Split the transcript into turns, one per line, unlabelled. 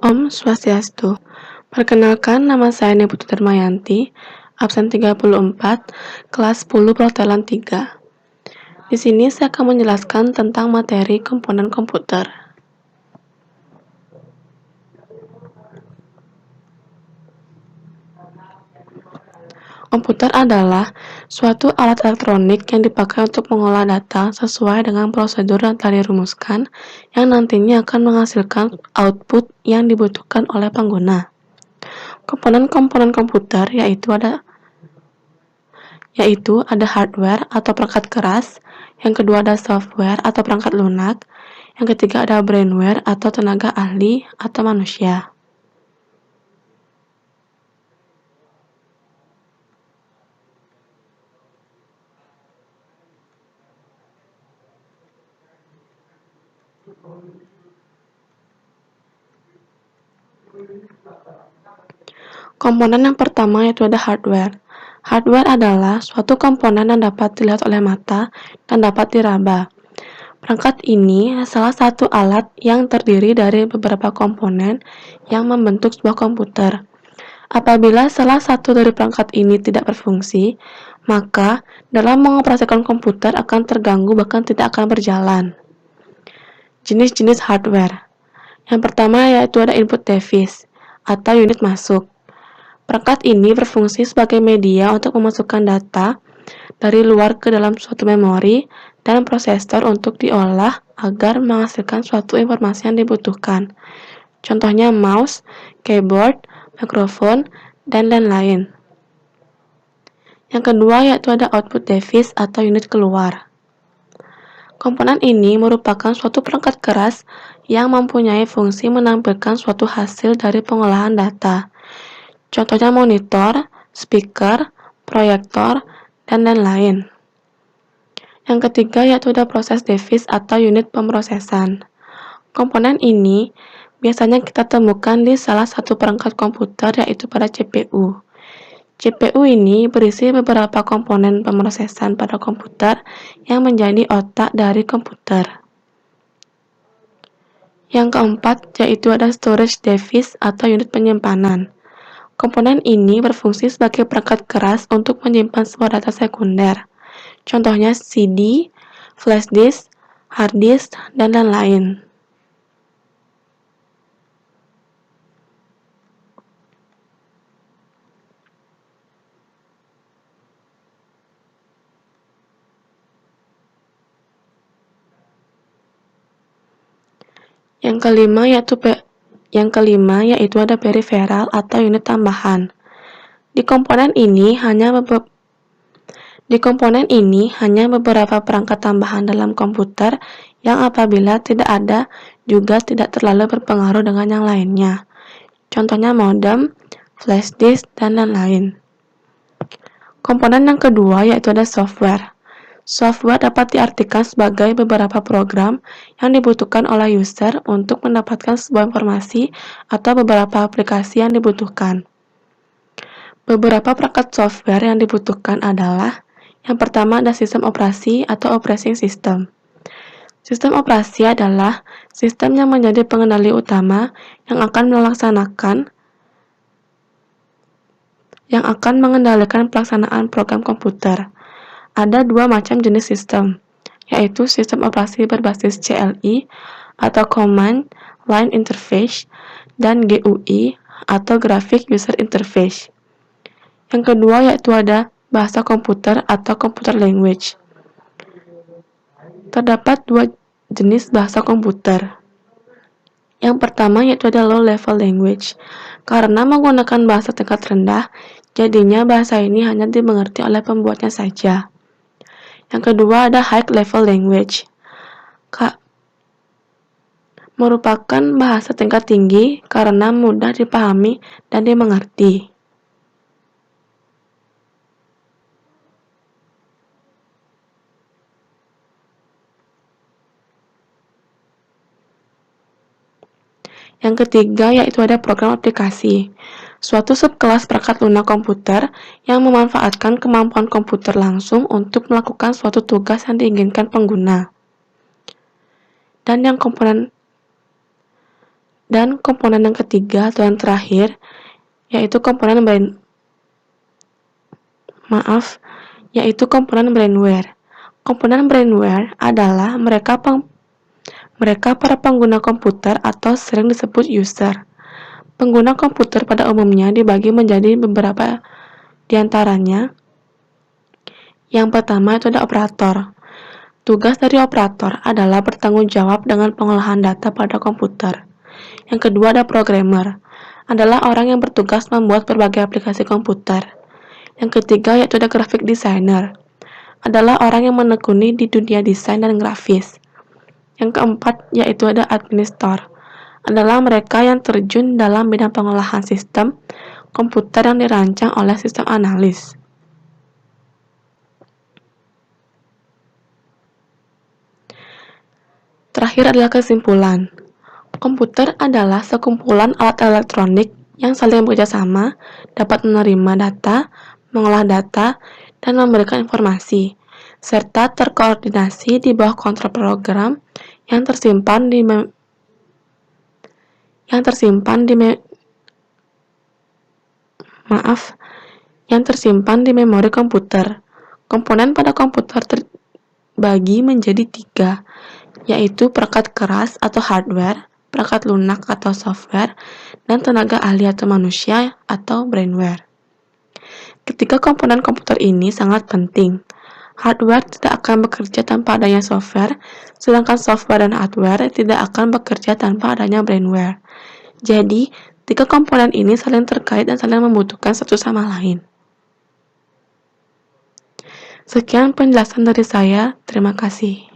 Om Swastiastu. Perkenalkan, nama saya Niputu Darmayanti, absen 34, kelas 10 Perhotelan 3. Di sini saya akan menjelaskan tentang materi komponen komputer. Komputer adalah suatu alat elektronik yang dipakai untuk mengolah data sesuai dengan prosedur yang telah dirumuskan, yang nantinya akan menghasilkan output yang dibutuhkan oleh pengguna. Komponen-komponen komputer yaitu ada hardware atau perangkat keras, yang kedua ada software atau perangkat lunak, yang ketiga ada brainware atau tenaga ahli atau manusia. Komponen yang pertama yaitu ada hardware. Hardware adalah suatu komponen yang dapat dilihat oleh mata dan dapat diraba. Perangkat ini salah satu alat yang terdiri dari beberapa komponen yang membentuk sebuah komputer. Apabila salah satu dari perangkat ini tidak berfungsi, maka dalam mengoperasikan komputer akan terganggu bahkan tidak akan berjalan. Jenis-jenis hardware. Yang pertama yaitu ada input device atau unit masuk. Perangkat ini berfungsi sebagai media untuk memasukkan data dari luar ke dalam suatu memori dan prosesor untuk diolah agar menghasilkan suatu informasi yang dibutuhkan. Contohnya mouse, keyboard, mikrofon, dan lain-lain. Yang kedua yaitu ada output device atau unit keluar. Komponen ini merupakan suatu perangkat keras yang mempunyai fungsi menampilkan suatu hasil dari pengolahan data. Contohnya monitor, speaker, proyektor, dan lain-lain. Yang ketiga yaitu ada proses device atau unit pemrosesan. Komponen ini biasanya kita temukan di salah satu perangkat komputer yaitu pada CPU. CPU ini berisi beberapa komponen pemrosesan pada komputer yang menjadi otak dari komputer. Yang keempat yaitu ada storage device atau unit penyimpanan. Komponen ini berfungsi sebagai perangkat keras untuk menyimpan sebuah data sekunder. Contohnya CD, flash disk, hard disk, dan lain-lain. Yang kelima yaitu ada peripheral atau unit tambahan. Di komponen ini hanya beberapa perangkat tambahan dalam komputer yang apabila tidak ada juga tidak terlalu berpengaruh dengan yang lainnya. Contohnya modem, flash disk, dan lain-lain. Komponen yang kedua yaitu ada software. Software dapat diartikan sebagai beberapa program yang dibutuhkan oleh user untuk mendapatkan sebuah informasi atau beberapa aplikasi yang dibutuhkan. Beberapa perangkat software yang dibutuhkan adalah yang pertama ada sistem operasi atau operating system. Sistem operasi adalah sistem yang menjadi pengendali utama yang akan mengendalikan pelaksanaan program komputer. Ada dua macam jenis sistem, yaitu sistem operasi berbasis CLI atau Command Line Interface dan GUI atau Graphic User Interface. Yang kedua yaitu ada bahasa komputer atau computer language. Terdapat dua jenis bahasa komputer. Yang pertama yaitu ada low level language. Karena menggunakan bahasa tingkat rendah, jadinya bahasa ini hanya dimengerti oleh pembuatnya saja. Yang kedua ada high level language. Merupakan bahasa tingkat tinggi karena mudah dipahami dan dimengerti. Yang ketiga yaitu ada program aplikasi. Suatu subkelas perangkat lunak komputer yang memanfaatkan kemampuan komputer langsung untuk melakukan suatu tugas yang diinginkan pengguna. Dan Dan komponen yang ketiga atau yang terakhir yaitu komponen brainware. Komponen brainware adalah mereka para pengguna komputer atau sering disebut user. Pengguna komputer pada umumnya dibagi menjadi beberapa diantaranya. Yang pertama itu ada operator. Tugas dari operator adalah bertanggung jawab dengan pengolahan data pada komputer. Yang kedua ada programmer, adalah orang yang bertugas membuat berbagai aplikasi komputer. Yang ketiga yaitu ada graphic designer, adalah orang yang menekuni di dunia desain dan grafis. Yang keempat yaitu ada administrator, adalah mereka yang terjun dalam bidang pengolahan sistem komputer yang dirancang oleh sistem analis. Terakhir adalah kesimpulan. Komputer adalah sekumpulan alat elektronik yang saling bekerjasama, dapat menerima data, mengolah data, dan memberikan informasi, serta terkoordinasi di bawah kontrol program yang tersimpan di memori komputer. Komponen pada komputer terbagi menjadi 3, yaitu perangkat keras atau hardware, perangkat lunak atau software, dan tenaga ahli atau manusia atau brainware. Ketiga komponen komputer ini sangat penting. Hardware tidak akan bekerja tanpa adanya software, sedangkan software dan hardware tidak akan bekerja tanpa adanya brainware. Jadi, 3 komponen ini saling terkait dan saling membutuhkan satu sama lain. Sekian penjelasan dari saya, terima kasih.